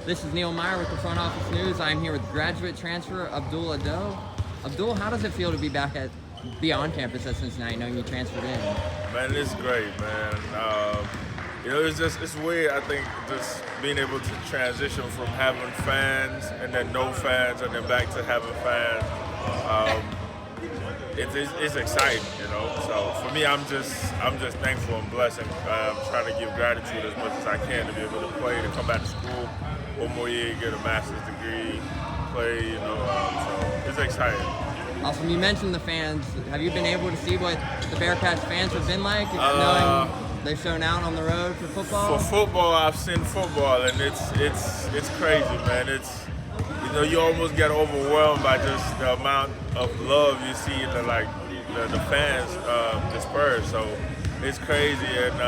This is Neil Meyer with the Front Office News. I'm here with graduate transfer Abdul Ado. Abdul, how does it feel to be on campus at Cincinnati, knowing you transferred in? Man, it's great, man. It's weird. I think just being able to transition from having fans and then no fans and then back to having fans. It's exciting, you know. So for me, I'm just thankful and blessed. I'm trying to give gratitude as much as I can to be able to play, to come back to school one more year, get a master's degree, play. So it's exciting. Awesome. You mentioned the fans. Have you been able to see what the Bearcats fans have been like, knowing they've shown out on the road for football? For football, I've seen football, and it's crazy, man. You almost get overwhelmed by just the amount of love you see in the fans disperse. So it's crazy, and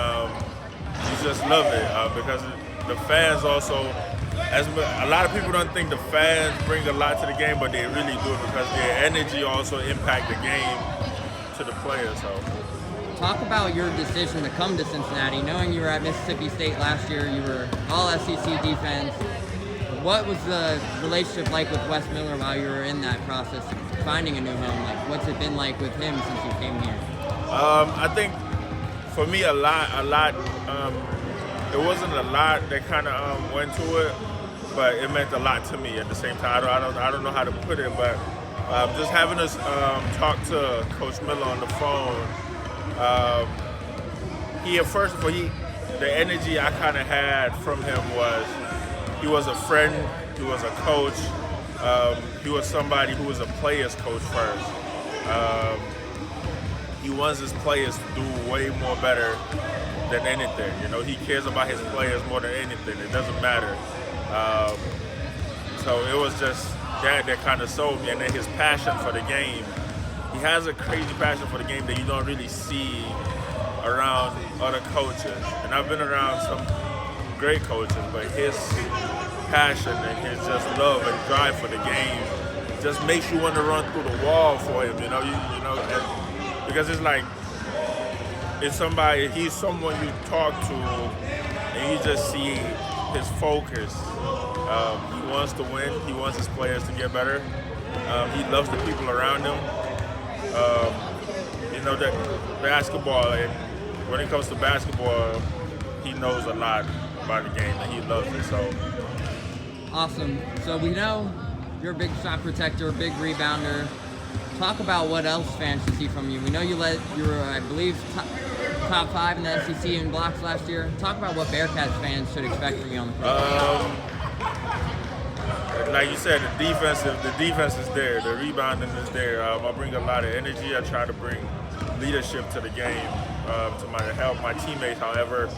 you just love it because the fans also. A lot of people don't think the fans bring a lot to the game, but they really do because their energy also impact the game to the players. So, talk about your decision to come to Cincinnati, knowing you were at Mississippi State last year. You were all SEC defense. What was the relationship like with Wes Miller while you were in that process, finding a new home? Like, what's it been like with him since you came here? I think for me, a lot. There wasn't a lot that kind of went to it, but it meant a lot to me at the same time. I don't know how to put it, but just having us talk to Coach Miller on the phone. The energy I kind of had from him was he was a friend, he was a coach, he was somebody who was a player's coach first. He wants his players to do way more better than anything. You know, he cares about his players more than anything. It doesn't matter. So it was just that kind of sold me, and then his passion for the game. He has a crazy passion for the game that you don't really see around other coaches. And I've been around some great coaches, but his passion and his just love and drive for the game just makes you want to run through the wall for him. Because it's like, he's someone you talk to and you just see his focus. He wants to win. He wants his players to get better. He loves the people around him. That basketball, and when it comes to basketball, he knows a lot about the game and he loves it. So awesome. So we know you're a big shot protector, big rebounder. Talk about what else fans should see from you. We know you were, I believe, top 5 in the SEC in blocks last year. Talk about what Bearcats fans should expect from you on the court. Like you said, the defense is there. The rebounding is there. I bring a lot of energy. I try to bring leadership to the game to help my teammates however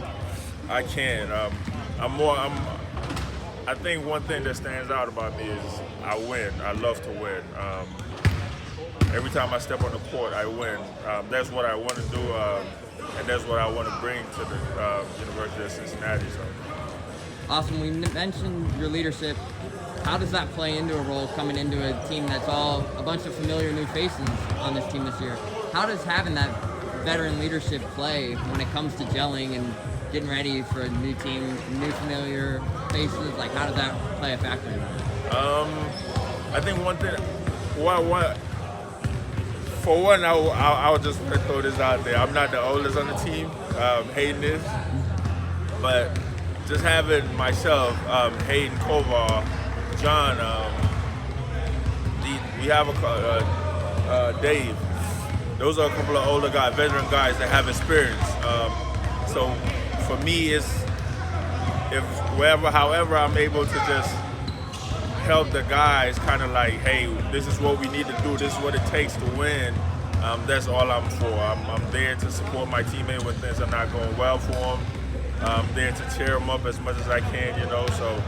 I can. I think one thing that stands out about me is I win. I love to win. Every time I step on the court, I win. That's what I want to do, and that's what I want to bring to the University of Cincinnati. So. Awesome. We mentioned your leadership. How does that play into a role coming into a team that's all a bunch of familiar new faces on this team this year? How does having that veteran leadership play when it comes to gelling and getting ready for a new team, new familiar faces? Like, how does that play a factor in that? I think one thing, for one, I would just want to throw this out there. I'm not the oldest on the team, Hayden is, but just having myself, Hayden, Kovar, John, we have Dave. Those are a couple of older guys, veteran guys that have experience. So for me, however I'm able to just help the guys kind of like, hey, this is what we need to do, this is what it takes to win. That's all I'm for. I'm there to support my teammate when things are not going well for them. I'm there to cheer them up as much as I can, so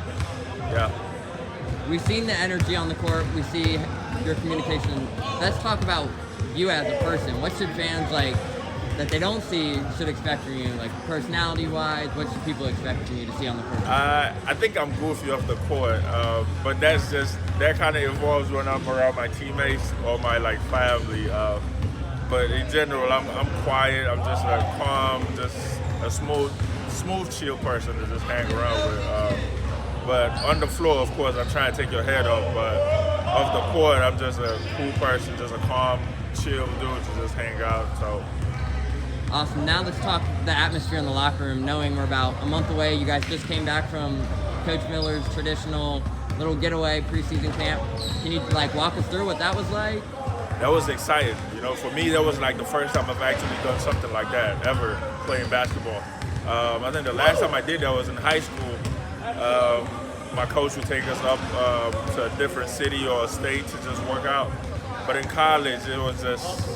yeah. We've seen the energy on the court. We see your communication. Let's talk about you as a person. What should fans that they don't see should expect from you, like personality-wise? What should people expect from you to see on the court? I think I'm goofy off the court, but that kind of evolves when I'm around my teammates or my family. But in general, I'm quiet. I'm just a calm, just a smooth, chill person to just hang around with. But on the floor, of course, I try and take your head off. But off the court, I'm just a cool person, just a calm, chill dude to just hang out. So. Awesome. Now let's talk the atmosphere in the locker room, knowing we're about a month away. You guys just came back from Coach Miller's traditional little getaway preseason camp. Can you walk us through what that was like? That was exciting. For me, that was like the first time I've actually done something like that, ever playing basketball. I think the last time I did that was in high school. My coach would take us up to a different city or a state to just work out. But in college, it was just,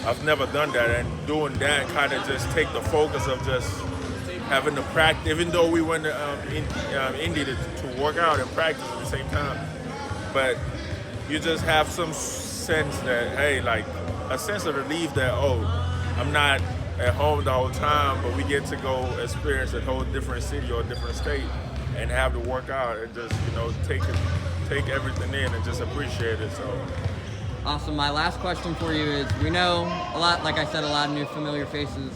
I've never done that. And doing that kind of just take the focus of just having to practice, even though we went to Indy to work out and practice at the same time. But you just have some sense that, hey, a sense of relief that, I'm not at home the whole time, but we get to go experience a whole different city or a different state and have to work out and just, take everything in and just appreciate it. So. Awesome. My last question for you is, we know a lot, like I said, a lot of new familiar faces.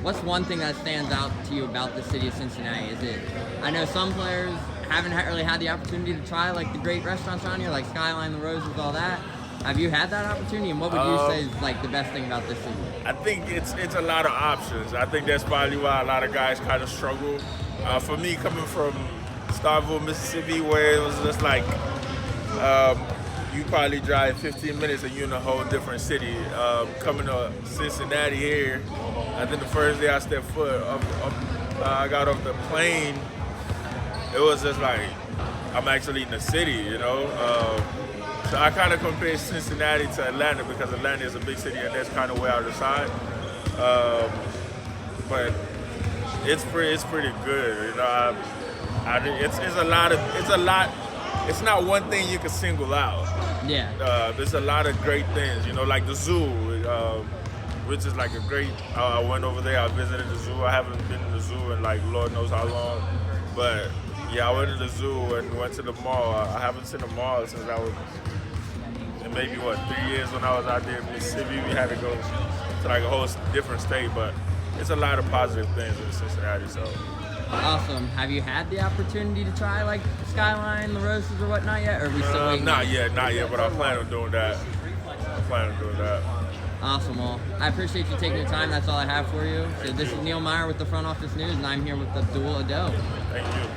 What's one thing that stands out to you about the city of Cincinnati? I know some players haven't really had the opportunity to try the great restaurants around here, like Skyline, the Roses, all that. Have you had that opportunity, and what would you say is the best thing about this city? I think it's a lot of options. I think that's probably why a lot of guys kind of struggle. For me, coming from Starkville, Mississippi, where it was just you probably drive 15 minutes and you're in a whole different city. Coming to Cincinnati here, I think the first day I stepped foot I got off the plane, it was just I'm actually in the city, So I kind of compare Cincinnati to Atlanta because Atlanta is a big city and that's kind of where I reside. But it's pretty good, It's a lot. It's not one thing you can single out. Yeah. There's a lot of great things, like the zoo, which is a great. I went over there. I visited the zoo. I haven't been to the zoo in Lord knows how long, but yeah, I went to the zoo and went to the mall. I haven't seen the mall since I was in maybe 3 years when I was out there in Mississippi. We had to go to a whole different state, but it's a lot of positive things in Cincinnati. So. Awesome. Have you had the opportunity to try Skyline, the Roses, or whatnot yet? Or are we still waiting? Not yet, but I plan on doing that. Awesome. Well, I appreciate you taking the time. That's all I have for you. So this is Neil Meyer with the Front Office News, and I'm here with Abdul Ado. Thank you.